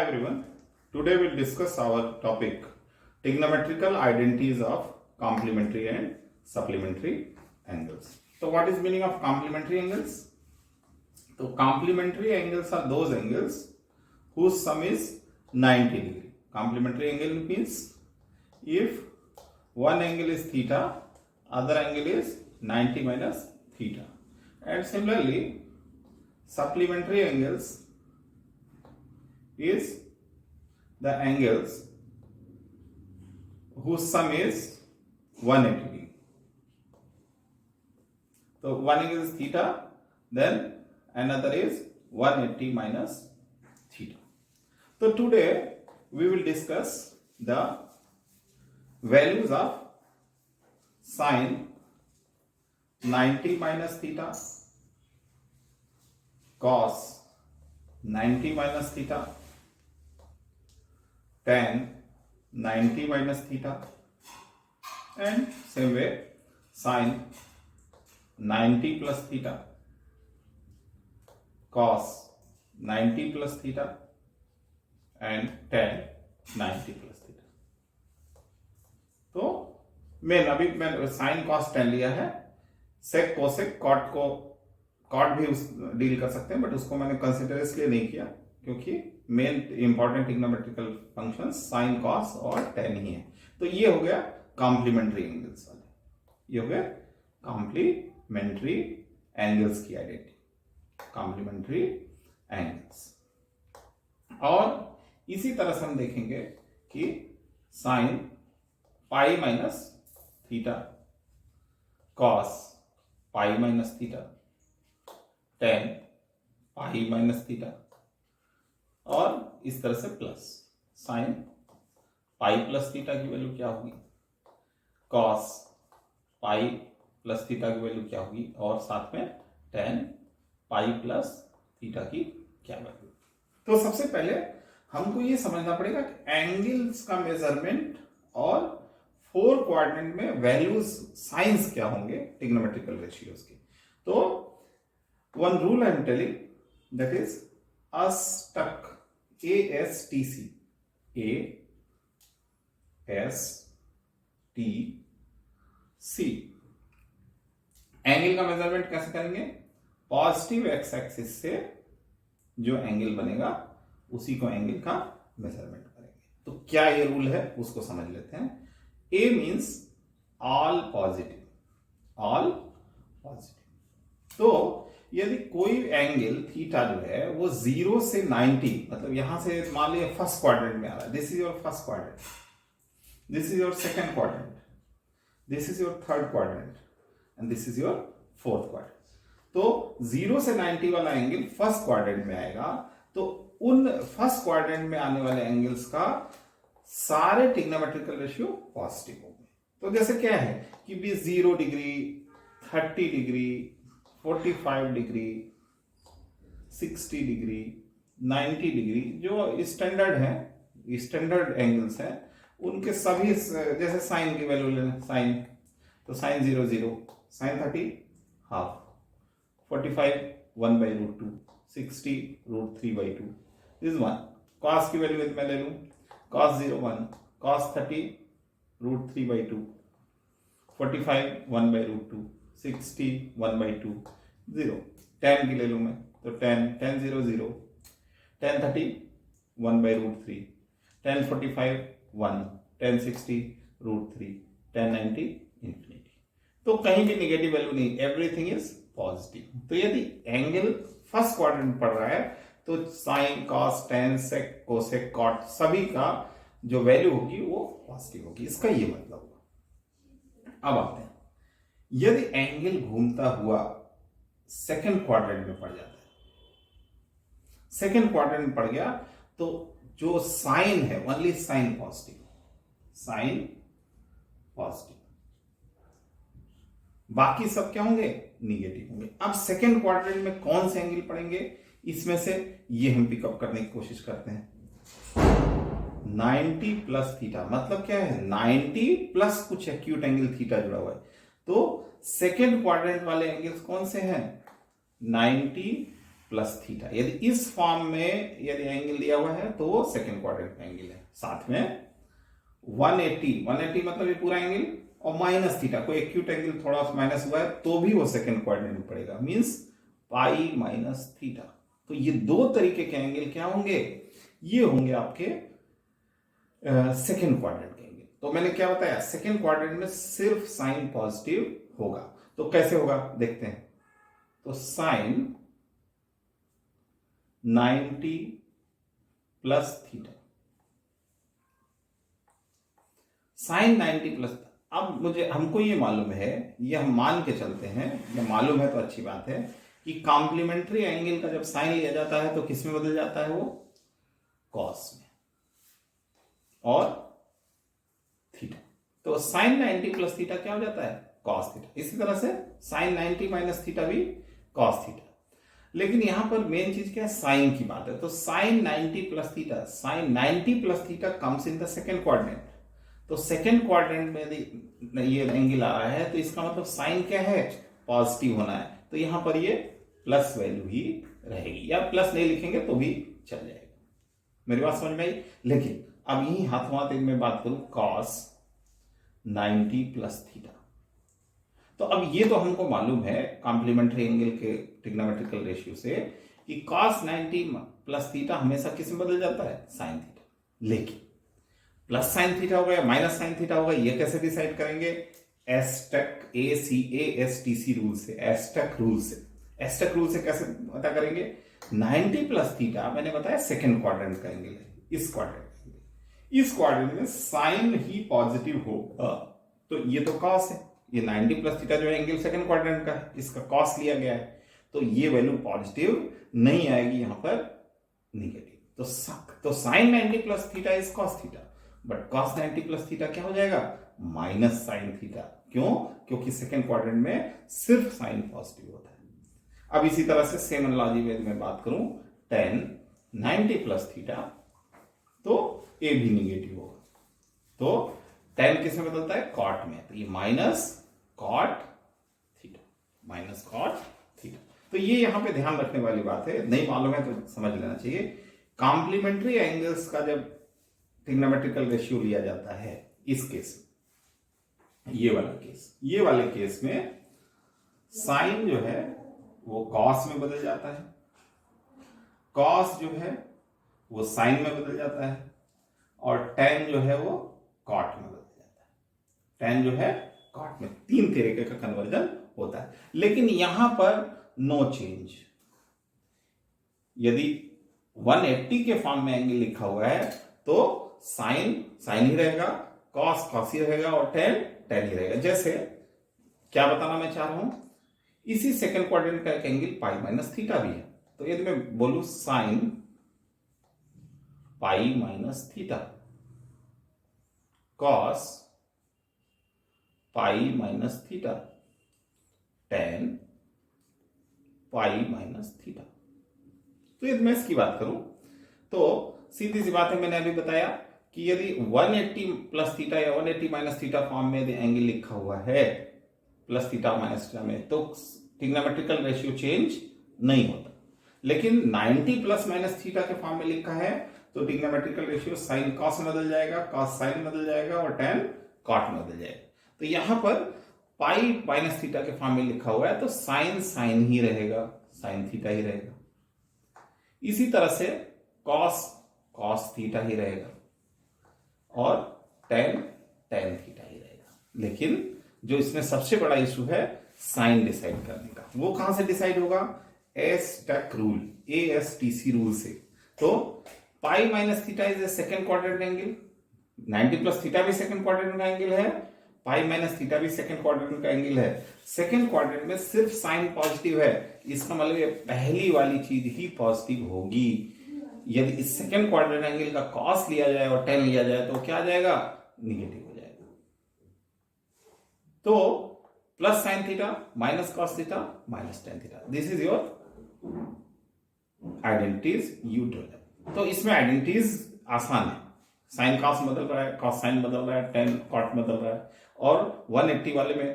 everyone. Today we'll discuss our topic trigonometrical identities of complementary and supplementary angles. So what is meaning of complementary angles? So complementary angles are those angles whose sum is 90 degree. Complementary angle means if one angle is theta, other angle is 90 minus theta. And similarly, supplementary angles is the angles whose sum is 180 degree. So one angle is theta, then another is 180 minus theta. So today we will discuss the values of sine 90 minus theta, cos 90 minus theta, tan 90 minus theta, and same way sine 90 plus theta, cos 90 plus theta, and tan 90 plus theta. तो अभी मैं sine cos tan लिया है, सेक cosec cot को cot भी deal कर सकते हैं, बट उसको मैंने कंसिडर इसलिए नहीं किया क्योंकि main important trigonometrical function sine cos और टेन ही है. तो ये हो गया कॉम्प्लीमेंट्री एंगल्स वाले, ये हो गया कॉम्प्लीमेंट्री एंगल्स की आइडेंटिटी, कॉम्प्लीमेंट्री एंगल्स. और इसी तरह से हम देखेंगे कि sine pi minus theta, cos pi minus theta, ten पाई माइनस थीटा, और इस तरह से plus sine pi plus theta की वैल्यू क्या होगी, कॉस पाई प्लस थीटा की वैल्यू क्या होगी, और साथ में टेन पाई प्लस थीटा की क्या वैल्यू. तो सबसे पहले हमको ये समझना पड़ेगा कि एंगल्स का मेजरमेंट और फोर क्वाड्रेंट में वैल्यूज साइंस क्या होंगे ट्रिग्नोमेट्रिकल रेशियोज के. तो one rule I am telling, that is ASTC, ASTC. Angle का मेजरमेंट कैसे करेंगे? पॉजिटिव एक्स एक्सिस से जो एंगल बनेगा उसी को एंगल का मेजरमेंट करेंगे. तो क्या ये रूल है उसको समझ लेते हैं. A means all positive, all positive. तो यदि कोई एंगल थीटा जो है वो 0 से 90, मतलब यहां से मान लीजिए फर्स्ट क्वाड्रेंट में आ रहा है, this is your first quadrant, this is your second quadrant, this is your third quadrant, and this is your fourth quadrant. तो 0 से 90 वाला एंगल फर्स्ट क्वाड्रेंट में आएगा. तो उन फर्स्ट क्वाड्रेंट में आने वाले एंगल्स का सारे ट्रिग्नोमेट्रिकल रेशियो पॉजिटिव होंगे. तो जैसे क्या है कि भी 0 degree, 30 degree, 45 degree, 60 degree, 90 degree जो स्टैंडर्ड है, स्टैंडर्ड एंगल्स हैं, उनके सभी जैसे साइन की वैल्यू लेना, साइन तो sine 0 0, sine 30 half, 45 1/√2, 60 √3/2, this one. Cos की वैल्यू मैं ले लूं, cos 0 1, cos 30 √3/2, 45 1/√2, 60 1/2, 0. tan की ले लूं मैं, तो tan 0 0, tan 30 1/√3, tan 45 1, tan 60 √3, tan 90 infinity. तो कहीं भी नेगेटिव वैल्यू नहीं, एवरीथिंग इज पॉजिटिव. तो यदि एंगल फर्स्ट क्वाड्रेंट पड़ रहा है तो sine cos tan sec cosec cot सभी का जो वैल्यू होगी वो पॉजिटिव होगी. इसका ये मतलब हुआ. अब आते हैं, यदि एंगल घूमता हुआ सेकंड क्वाड्रेंट में पड़ जाता है, सेकंड क्वाड्रेंट में पड़ गया तो जो साइन है only sine positive, sine positive, बाकी सब क्या होंगे, निगेटिव होंगे. अब सेकंड क्वाड्रेंट में कौन से एंगल पड़ेंगे, इसमें से ये हम पिकअप करने की कोशिश करते हैं. 90 प्लस थीटा मतलब क्या है, 90 प्लस कुछ एक्यूट एंगल थीटा जुड़ा हुआ है. तो सेकेंड क्वाड्रेंट वाले एंगल्स कौन से हैं, 90 प्लस थीटा। यदि इस फॉर्म में यदि एंगल दिया हुआ है तो वो सेकेंड क्वाड्रेंट में एंगल है। साथ में 180 मतलब ये पूरा एंगल, और माइनस थीटा, कोई एक्यूट एंगल थोड़ा माइनस हुआ है तो भी वो सेकेंड क्वाड्रेंट में पड़ेगा, मींस पाई माइनस थीटा। तो ये दो तरीके के एंगल क्या होंगे, ये होंगे आपके सेकेंड क्वाड्रेंट के एंगल। तो मैंने क्या बताया, सेकेंड क्वाड्रेंट में सिर्फ साइन पॉजिटिव होगा। तो कैसे होगा देखते हैं। तो sine 90 plus theta, sine 90 plus, अब हमको ये मालूम है, ये हम मान के चलते हैं, ये मालूम है तो अच्छी बात है कि कॉम्प्लीमेंट्री एंगल का जब साइन लिया जाता है तो किस में बदल जाता है, वो कॉस में और थीटा। तो साइन 90 प्लस थीटा क्या हो जाता है, कॉस थीटा। इसी तरह से साइन 90 माइनस थीटा भी कॉस थीटा। लेकिन यहां पर मेन चीज क्या है, साइन की बात है। तो sine 90 plus theta, sine 90 plus theta comes in the second quadrant. तो सेकेंड क्वाड्रेंट में यदि ये एंगल आ रहा है तो इसका मतलब साइन क्या है, पॉजिटिव होना है। तो यहां पर ये प्लस वैल्यू ही रहेगी, या प्लस नहीं लिखेंगे तो भी चल जाएगा। मेरी बात समझ में आई। लेकिन अब यही हाथों हाथ में बात करूं, कॉस 90 प्लस थीटा। तो अब ये तो हमको मालूम है कॉम्प्लीमेंट्री एंगल के ट्रिग्नोमेट्रिकल रेशियो से कि कॉस 90 प्लस थीटा हमेशा किस में बदल जाता है, साइन थीटा। लेकिन प्लस साइन थीटा होगा या माइनस साइन थीटा होगा, ये कैसे डिसाइड करेंगे, एस्टेक ACASTC रूल से, एस्टेक रूल से। एस्टेक रूल से कैसे पता करेंगे, 90 प्लस थीटा मैंने बताया सेकेंड क्वाड्रेंट का एंगल है, इस क्वाड्रेंट का एंगल, इस क्वाड्रेंट में साइन ही पॉजिटिव होगा। तो ये तो कॉस है, ये 90 प्लस थीटा जो एंगल सेकेंड क्वाड्रेंट का है, इसका कॉस लिया गया है, तो ये वैल्यू पॉजिटिव नहीं आएगी, यहां पर निगेटिव। तो sine 90 plus theta is cos theta, but cos 90 plus theta क्या हो जाएगा, माइनस साइन थीटा। क्यों, क्योंकि सेकेंड क्वाड्रेंट में सिर्फ साइन पॉजिटिव होता है। अब इसी तरह से सेम एनालॉजी में मैं बात करूं, tan 90 प्लस थीटा, तो ए भी निगेटिव होगा। तो tan किस में बदलता है, कॉट में, तो ये minus cot theta, minus cot theta. तो ये यहां पे ध्यान रखने वाली बात है, नहीं मालूम है तो समझ लेना चाहिए। कॉम्प्लीमेंट्री एंगल्स का जब ट्रिग्नोमेट्रिकल रेशियो लिया जाता है, इस केस ये वाले केस में साइन जो है वो कॉस में बदल जाता है, कॉस जो है वो साइन में बदल जाता है, और tan जो है वो कॉट में बदल जाता है। tan जो है कॉट में, तीन तरीके का कन्वर्जन होता है। लेकिन यहां पर नो चेंज। यदि 180 के फॉर्म में एंगल लिखा हुआ है तो साइन साइन ही रहेगा, कॉस कॉस ही रहेगा, और tan tan ही रहेगा। जैसे क्या बताना मैं चाह रहा हूं, इसी सेकेंड क्वाड्रेंट का एक एंगल पाई माइनस थीटा भी है। तो यदि मैं बोलूं sine pi minus theta, cos pi minus theta, tan pi minus theta. तो यदि मैं इसकी बात करूं तो सीधी सी बात है, मैंने अभी बताया कि यदि 180 प्लस थीटा या 180 माइनस थीटा फॉर्म में यदि एंगल लिखा हुआ है प्लस थीटा माइनस थीटा में, तो ट्रिग्नोमेट्रिकल रेशियो चेंज नहीं होता। लेकिन 90 प्लस माइनस थीटा के फॉर्म में लिखा है तो ट्रिग्नोमेट्रिकल रेशियो साइन कॉस में बदल जाएगा, कॉस साइन में बदल जाएगा, और tan कॉट में बदल जाएगा। तो यहां पर पाई माइनस थीटा के फॉर्म में लिखा हुआ है तो साइन साइन ही रहेगा, साइन थीटा ही रहेगा। इसी तरह से कॉस कॉस थीटा ही रहेगा, और tan tan थीटा ही रहेगा। लेकिन जो इसमें सबसे बड़ा इशू है साइन डिसाइड करने का, वो कहां से डिसाइड होगा, एस्टेक रूल, ASTC रूल से। तो पाई minus theta is a second quadrant angle, 90 plus theta भी सेकेंड क्वाड्रेंट का एंगल है, पाई माइनस थीटा भी सेकेंड क्वाड्रेंट का एंगल है। सेकेंड क्वाड्रेंट में सिर्फ साइन पॉजिटिव है, इसका मतलब ये पहली वाली चीज ही पॉजिटिव होगी। यदि इस सेकेंड क्वाड्रेंट एंगल का कॉस लिया जाए और tan लिया जाए तो क्या आ जाएगा, निगेटिव हो जाएगा। तो plus sine theta minus cos theta minus tan theta, this is your identities you develop. तो इसमें आइडेंटिटीज आसान है, साइन कॉस बदल रहा है, कॉस साइन बदल रहा है, tan कॉट बदल रहा है, और 180 वाले में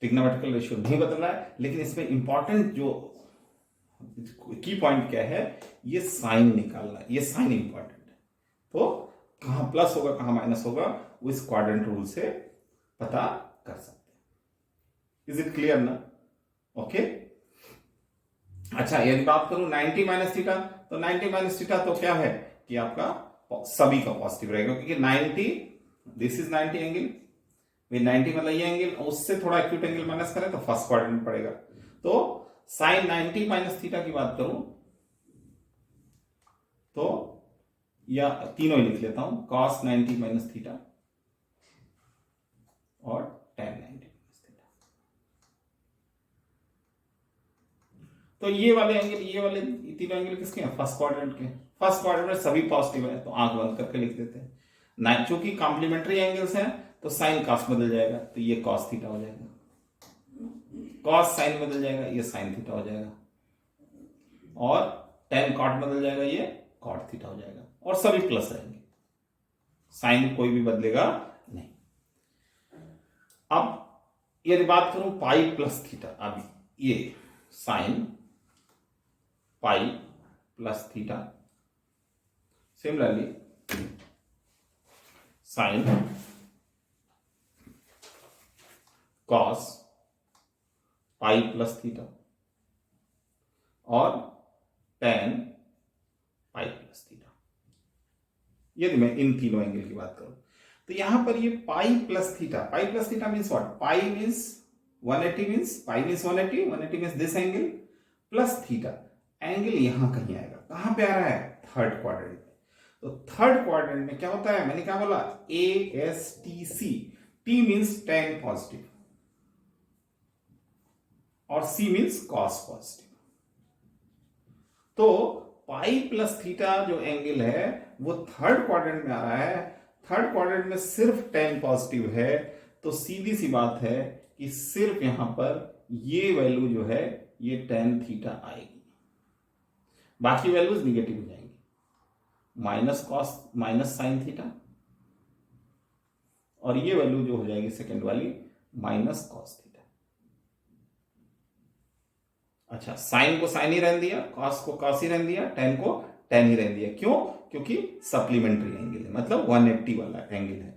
ट्रिग्नोमेट्रिकल रेशियो नहीं बदल रहा है। लेकिन इसमें इंपॉर्टेंट जो की पॉइंट क्या है, ये साइन निकालना है, ये साइन इंपॉर्टेंट है। तो कहां प्लस होगा कहां माइनस होगा वो इस क्वाड्रेंट रूल से पता कर सकते हैं। इज इट क्लियर ना? ओके। अच्छा, यदि बात करूं 90 माइनस थीटा, तो 90 माइनस थीटा तो क्या है कि आपका सभी का पॉजिटिव रहेगा, क्योंकि 90 दिस इज 90 एंगल, 90 मतलब ये एंगल, उससे थोड़ा एक्यूट एंगल माइनस करें तो फर्स्ट क्वाड्रेंट पड़ेगा। तो साइन 90 माइनस थीटा की बात करूं तो, या तीनों ही लिख लेता हूं, कॉस 90 माइनस थीटा और tan 90 माइनस थीटा। तो ये वाले एंगल, ये वाले तीनों एंगल किसके हैं? फर्स्ट क्वाड्रेंट के। फर्स्ट क्वाड्रेंट में सभी पॉजिटिव है, तो आंख बंद करके लिख देते हैं। चूंकि कॉम्प्लीमेंट्री एंगल्स हैं तो साइन कॉस बदल जाएगा, तो ये कॉस थीटा हो जाएगा, कॉस साइन बदल जाएगा, ये साइन थीटा हो जाएगा, और टेन कॉट बदल जाएगा, ये कॉट थीटा हो जाएगा, और सभी प्लस रहेंगे, साइन कोई भी बदलेगा नहीं। अब यदि बात करूं पाई प्लस थीटा, अब ये sine pi plus theta, similarly sine cos pi plus theta और टेन पाई प्लस थीटा। यदि मैं इन तीनों एंगल की बात करूं तो यहां पर ये pi plus theta means what? Pi means 180, means pi means 180, 180 means this angle plus theta, angle यहां कहीं आएगा। कहां पे आ रहा है? थर्ड क्वाड्रेंट में। तो थर्ड क्वाड्रेंट में क्या होता है? मैंने क्या बोला? ASTC, T means ten positive और C मीन्स कॉस पॉजिटिव। तो पाई प्लस थीटा जो एंगल है वो थर्ड क्वाड्रेंट में आ रहा है, थर्ड क्वाड्रेंट में सिर्फ टेन पॉजिटिव है, तो सीधी सी बात है कि सिर्फ यहां पर ये वैल्यू जो है ये टेन थीटा आएगी, बाकी वैल्यूज निगेटिव हो जाएंगी, minus cos minus sine theta, और ये वैल्यू जो हो जाएगी सेकेंड वाली माइनस कॉस थीटा। अच्छा, साइन को साइन ही रहने दिया, कॉस को कॉस ही रहने दिया, टेन को टेन ही रहने दिया। क्यों? क्योंकि सप्लीमेंट्री एंगल है, मतलब 180 वाला एंगल है,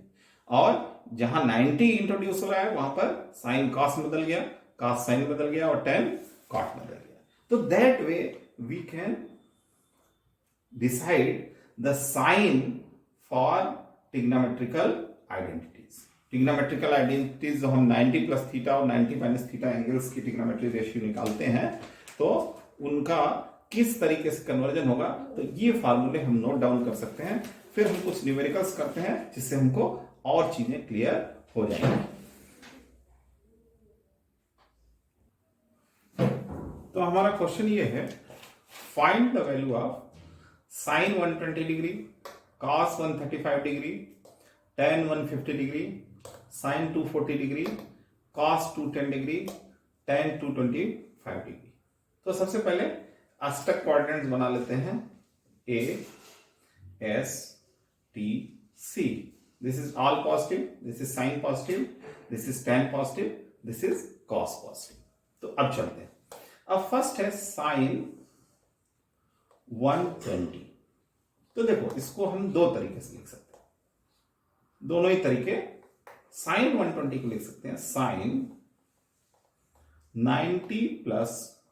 और जहां 90 इंट्रोड्यूस हो रहा है वहां पर साइन कॉस बदल गया, कॉस साइन बदल गया, और टेन कॉट बदल गया। तो that way we can decide the sign for trigonometrical identities. Trigonometrical identities जो हम 90 प्लस थीटा और 90 माइनस थीटा एंगल्स की ट्रिग्नोमेट्री रेशियो निकालते हैं, तो उनका किस तरीके से कन्वर्जन होगा, तो ये फार्मूले हम नोट डाउन कर सकते हैं। फिर हम कुछ न्यूमेरिकल्स करते हैं जिससे हमको और चीजें क्लियर हो जाएंगी। तो हमारा क्वेश्चन ये है, find the value of sine 120 degree, cos 135 degree, tan 150 degree, sine 240 degree, cos 210 degree, tan 225 degree. तो सबसे पहले अष्टक क्वाड्रेंट्स बना लेते हैं, ASTC। This is all positive, this is sine positive, this is tan positive, this is cos positive. तो अब चलते हैं। अब फर्स्ट है साइन 120। तो देखो, इसको हम दो तरीके से लिख सकते हैं, दोनों ही तरीके। साइन 120 को लिख सकते हैं साइन 90 प्लस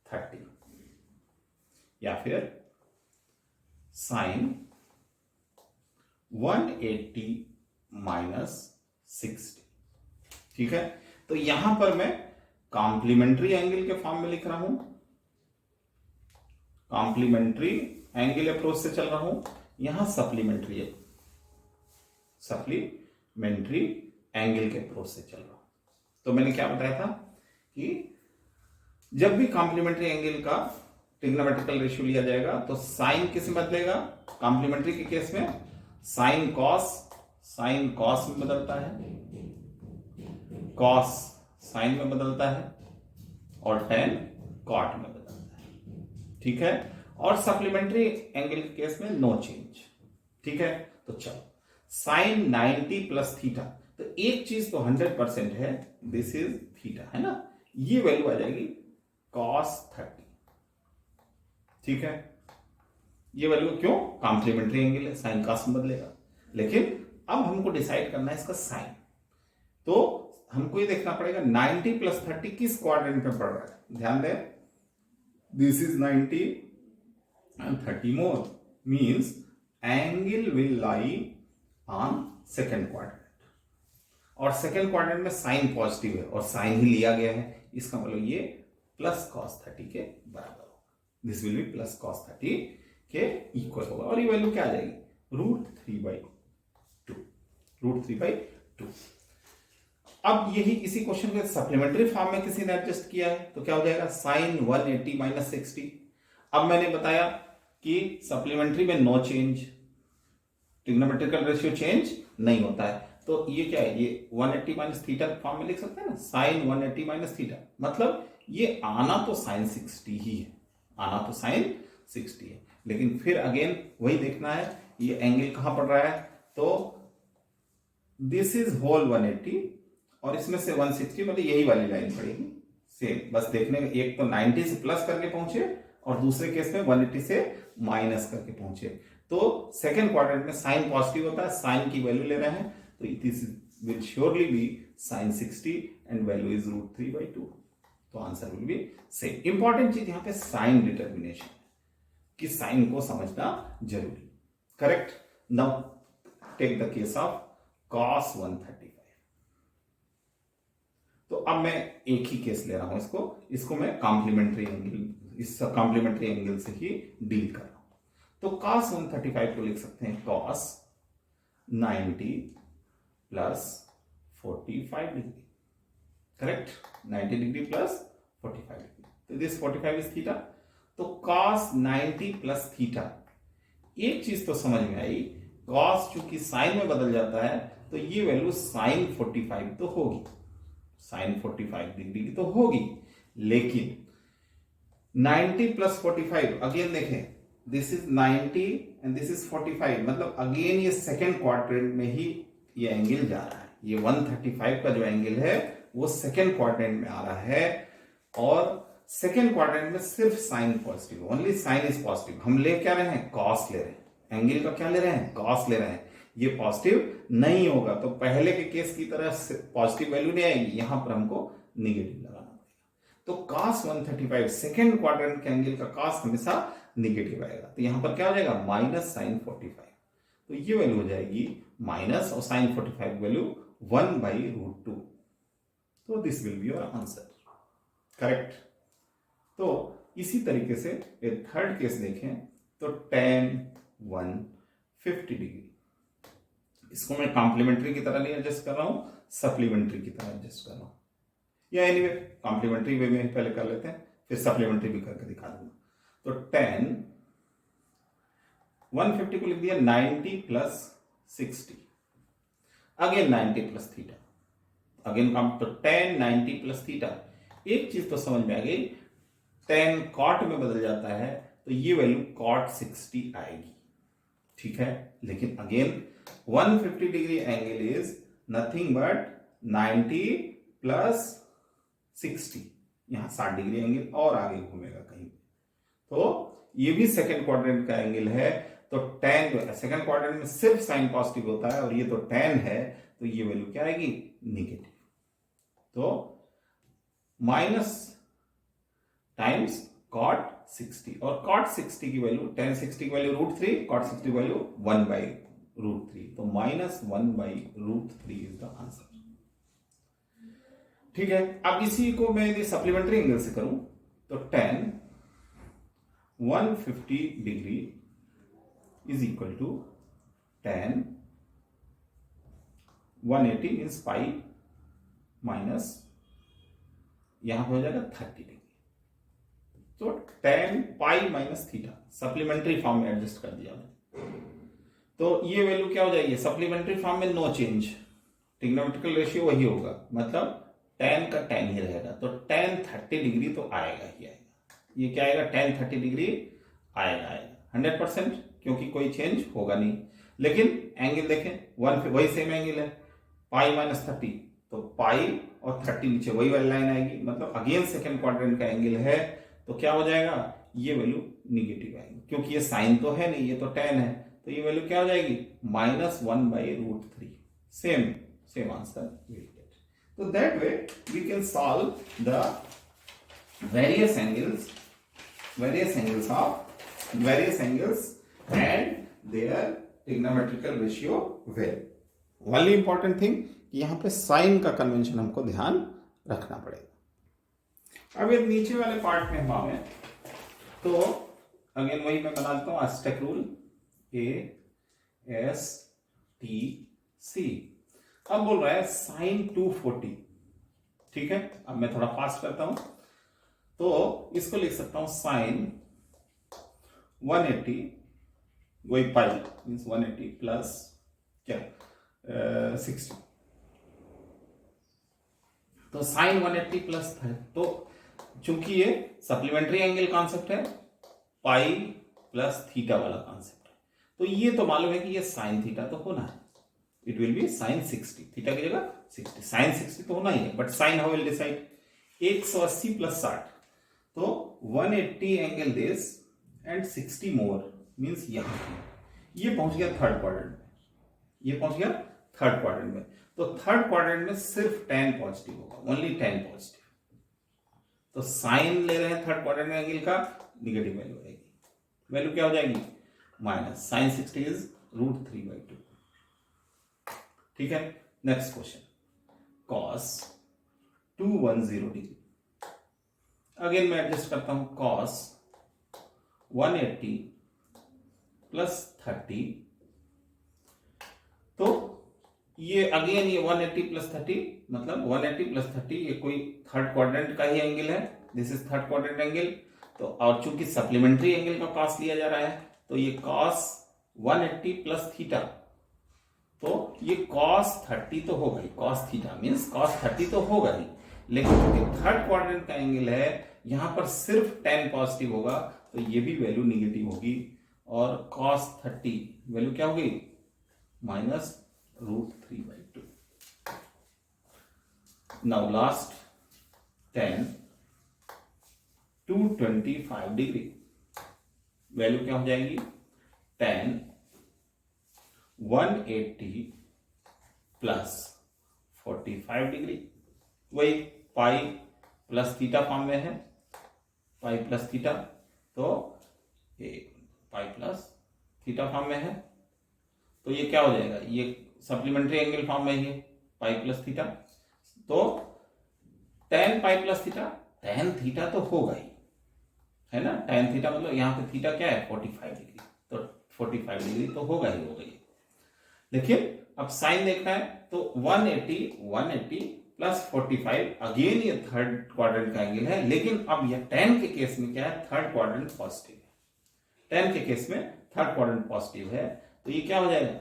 30, या फिर साइन 180 माइनस 60। ठीक है, तो यहां पर मैं कॉम्प्लीमेंट्री एंगल के फॉर्म में लिख रहा हूं, कॉम्प्लीमेंट्री एंगल अप्रोच से चल रहा हूं, यहां सप्लीमेंट्री एंगल के अप्रोच से चल रहा हूं। तो मैंने क्या बताया था कि जब भी कॉम्प्लीमेंट्री एंगल का ट्रिग्नोमेट्रिकल रेशियो लिया जाएगा तो साइन किस में बदलेगा? कॉम्प्लीमेंट्री के केस में साइन कॉस में बदलता है, कॉस साइन में बदलता है, और टेन कॉट में बदलता है। ठीक है, और सप्लीमेंट्री एंगल के केस में नो चेंज। ठीक है, तो चलो साइन 90 प्लस थीटा, तो एक चीज तो 100% है, दिस इज थीटा, है ना, ये वैल्यू आ जाएगी cos 30। ठीक है, ये वैल्यू क्यों, कॉम्प्लीमेंट्री एंगल है, साइन कॉस में बदलेगा। लेकिन अब हमको डिसाइड करना है इसका साइन, तो हमको ये देखना पड़ेगा 90 प्लस 30 किस क्वाड्रेंट में पड़ रहा है। ध्यान दें, this is 90 and 30 more means angle will lie on second quadrant, और सेकेंड क्वाड्रेंट में साइन पॉजिटिव है और साइन ही लिया गया है, इसका मतलब ये प्लस कॉस 30 के बराबर होगा। This will be plus cos 30 के इक्वल होगा, और ये वैल्यू क्या आ जाएगी, √3/2, √3/2। अब यही इसी क्वेश्चन को सप्लीमेंट्री फॉर्म में किसी ने एडजस्ट किया है, तो क्या हो जाएगा, साइन 180 माइनस 60। अब मैंने बताया कि सप्लीमेंट्री में no change, trigonometrical ratio change नहीं होता है, तो ये क्या है, ये 180 माइनस थीटा फॉर्म में लिख सकते हैं ना, साइन 180 माइनस थीटा, मतलब ये आना तो साइन 60 ही है, आना तो साइन 60 है, लेकिन फिर अगेन वही देखना है ये एंगल कहां पड़ रहा है, तो दिस इज होल 180 और इसमें से 160, मतलब यही वाली लाइन पड़ेगी सेम, बस देखने में एक तो 90 से प्लस करके पहुंचे और दूसरे केस में 180 से माइनस करके पहुंचे। तो सेकेंड क्वाड्रेंट में साइन पॉजिटिव होता है, साइन की वैल्यू ले रहे हैं, तो it will surely be sine 60 and value is √3/2, तो answer will be same. Important चीज यहां पे साइन डिटर्मिनेशन, कि साइन को समझना जरूरी। Correct. Now take the case of cos 135। तो अब मैं एक ही केस ले रहा हूं, इसको मैं कॉम्प्लीमेंट्री एंगल, इस कॉम्प्लीमेंट्री एंगल से ही डील कर रहा हूं। तो cos 135 को लिख सकते हैं cos 90 plus 45 degree. Correct, 90 degree plus 45 degree, तो दिस 45 इज थीटा। तो cos 90 प्लस थीटा, एक चीज तो समझ में आई, cos चूंकि साइन में बदल जाता है तो ये वैल्यू साइन 45 तो होगी, साइन 45 डिग्री की तो होगी, लेकिन 90 प्लस 45, अगेन देखें, this is 90 and this is 45, मतलब अगेन ये सेकेंड क्वाड्रेंट में ही ये एंगल जा रहा है। ये 135 का जो एंगल है वो सेकेंड क्वाड्रेंट में आ रहा है, और सेकेंड क्वाड्रेंट में सिर्फ sine positive, only sine is positive. हम ले क्या रहे हैं, कॉस ले रहे हैं, एंगल का क्या ले रहे हैं, कॉस ले रहे हैं, ये पॉजिटिव नहीं होगा, तो पहले के केस की तरह पॉजिटिव वैल्यू नहीं आएगी, यहां पर हमको निगेटिव लगाना पड़ेगा। तो cos 135 सेकेंड क्वाड्रेंट के एंगल का cos हमेशा निगेटिव आएगा, तो यहां पर क्या हो जाएगा, माइनस साइन 45, तो ये वैल्यू हो जाएगी माइनस, और साइन 45 वैल्यू 1/√2, तो this will be your answer. Correct. तो इसी तरीके से एक थर्ड केस देखें, तो tan 150 डिग्री, इसको मैं कॉम्प्लीमेंट्री की तरह नहीं एडजस्ट कर रहा हूं, सप्लीमेंट्री की तरह एडजस्ट कर रहा हूं, या एनीवे कॉम्प्लीमेंट्री वे में पहले कर लेते हैं, फिर सप्लीमेंट्री भी करके दिखा दूंगा। तो tan 150 को लिख दिया 90 plus 60, again 90 plus theta, again तो tan 90 प्लस थीटा। एक चीज तो समझ में आ गई, tan cot में बदल जाता है तो ये वैल्यू cot 60 आएगी, ठीक है, लेकिन again 150 degree angle is nothing but 90 plus 60, यहां 60 डिग्री एंगल और आगे घूमेगा कहीं, तो ये भी सेकेंड क्वाड्रेंट का एंगल है, तो tan जो है सेकेंड क्वाड्रेंट में सिर्फ साइन पॉजिटिव होता है, और ये तो tan है, तो ये वैल्यू क्या आएगी, निगेटिव, तो माइनस टाइम्स cot 60, और cot 60 की वैल्यू, tan 60 की वैल्यू √3, cot 60 की वैल्यू 1/√3, तो माइनस 1/√3 इज द आंसर। ठीक है, अब इसी को मैं यदि सप्लीमेंट्री एंगल से करूं, तो tan 150 degree is equal to tan 180 means pi minus, यहां पर हो जाएगा 30 डिग्री, तो tan pi minus theta, supplementary form में एडजस्ट कर दिया मैंने, तो ये वैल्यू क्या हो जाएगी, सप्लीमेंट्री फॉर्म में नो चेंज, ट्रिग्नोमेट्रिकल रेशियो वही होगा, मतलब tan का tan ही रहेगा, तो tan 30 डिग्री तो आएगा ही आएगा, ये क्या आएगा, tan 30 डिग्री आएगा 100%, क्योंकि कोई चेंज होगा नहीं। लेकिन एंगल देखें, वही सेम एंगल है, पाई माइनस 30, तो पाई और 30 नीचे वही वाली लाइन आएगी, मतलब अगेन सेकेंड क्वाड्रेंट का एंगल है, तो क्या हो जाएगा, ये वैल्यू निगेटिव आएगी, क्योंकि ये साइन तो है नहीं, ये तो tan है, तो ये वैल्यू क्या हो जाएगी -1/√3। Same answer will get. तो that way we can solve the various angles and their trigonometrical ratio well. Only important thing कि यहाँ पे साइन का कन्वेंशन हमको ध्यान रखना पड़ेगा। अब ये नीचे वाले पार्ट में हम आए तो अगेन वही मैं बना देता हूँ एस्टेक रूल ASTC। अब बोल रहा है साइन 240, ठीक है। अब मैं थोड़ा फास्ट करता हूं तो इसको लिख सकता हूं साइन 180, वही पाई मीन्स 180 प्लस क्या 60, तो साइन 180 प्लस 30। तो चूंकि ये सप्लीमेंट्री एंगल कॉन्सेप्ट है, पाई प्लस थीटा वाला कॉन्सेप्ट है, तो ये तो मालूम है कि ये साइन थीटा तो होना है, it will be sine 60, theta की जगह 60, साइन 60 तो होना ही है, but sign how will decide 180 plus 60, तो 180 angle this and 60 more means यहां ये पहुंच गया थर्ड क्वाड्रेंट में, ये पहुंच गया थर्ड क्वाड्रेंट में। तो थर्ड क्वाड्रेंट में सिर्फ tan पॉजिटिव होगा, ओनली tan पॉजिटिव। तो साइन ले रहे हैं थर्ड क्वाड्रेंट में एंगल का, निगेटिव वैल्यू आएगी, वैल्यू क्या हो जाएगी माइनस साइन 60 इज √3/2, ठीक है। Next question cos 210 degree, again मैं एडजस्ट करता हूं cos 180 प्लस 30, तो ये अगेन ये 180 प्लस 30 मतलब 180 प्लस 30 ये कोई थर्ड क्वाड्रेंट का ही एंगल है, this is third quadrant angle. तो और चूंकि सप्लीमेंट्री एंगल का cos लिया जा रहा है तो ये cos 180 प्लस थीटा, तो ये cos 30 तो होगा ही, cos थीटा मींस cos 30 तो होगा ही, लेकिन क्योंकि थर्ड क्वाड्रेंट का एंगल है यहां पर सिर्फ tan पॉजिटिव होगा, तो ये भी वैल्यू निगेटिव होगी, और cos 30 वैल्यू क्या होगी -√3/2। Now last tan 225 degree, value क्या हो जाएगी tan 180 प्लस 45 डिग्री, वही पाई प्लस थीटा फॉर्म में है, पाई प्लस थीटा, तो ये पाई प्लस थीटा फॉर्म में है, तो ये क्या हो जाएगा, ये सप्लीमेंट्री एंगल फॉर्म में ही है पाई प्लस थीटा, तो tan pi plus theta, tan theta तो होगा ही है ना, tan थीटा मतलब यहां पे थीटा क्या है 45 डिग्री, तो 45 डिग्री तो होगा ही होगा ही। लेकिन अब साइन देखना है तो 180 प्लस 45, अगेन ये थर्ड क्वाड्रेंट का एंगल है, लेकिन अब ये tan के केस में क्या है थर्ड क्वाड्रेंट पॉजिटिव है, tan के केस में थर्ड क्वाड्रेंट पॉजिटिव है, तो ये क्या हो जाएगा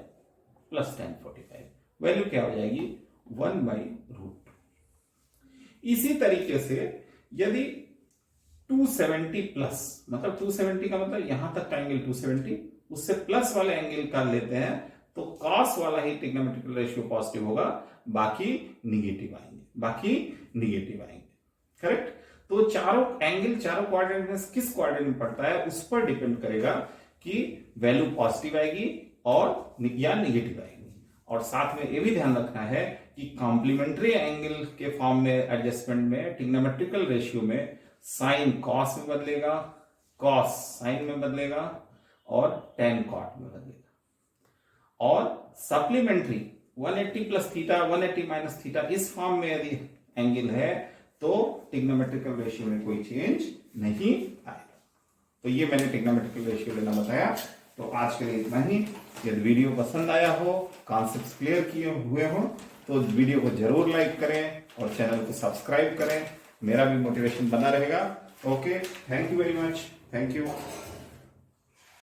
प्लस tan 45, वैल्यू क्या हो जाएगी 1/√2। इसी तरीके से यदि 270 प्लस मतलब 270 का मतलब यहां तक का एंगल 270, उससे प्लस वाले एंगल का लेते हैं तो cos वाला ही ट्रिग्नोमेट्रिकल रेशियो पॉजिटिव होगा, बाकी निगेटिव आएंगे, करेक्ट। तो चारों एंगल चारों क्वाड्रेंट में किस क्वाड्रेंट में पड़ता है उस पर डिपेंड करेगा कि वैल्यू पॉजिटिव आएगी और या निगेटिव आएगी। और साथ में ये भी ध्यान रखना है कि कॉम्प्लीमेंट्री एंगल के फॉर्म में एडजस्टमेंट में ट्रिग्नोमेट्रिकल रेशियो में साइन कॉस में बदलेगा, कॉस साइन में बदलेगा और tan कॉट में बदलेगा। और supplementary 180 plus theta 180 minus theta इस फॉर्म में यदि एंगल है तो ट्रिग्नोमेट्रिकल रेशियो में कोई चेंज नहीं आएगा। तो ये मैंने ट्रिग्नोमेट्रिकल रेशियो लेना बताया। तो आज के लिए इतना ही। यदि वीडियो पसंद आया हो, कॉन्सेप्ट्स क्लियर किए हुए हो तो वीडियो को जरूर लाइक करें और चैनल को सब्सक्राइब करें, मेरा भी मोटिवेशन बना रहेगा। Okay, thank you very much, thank you.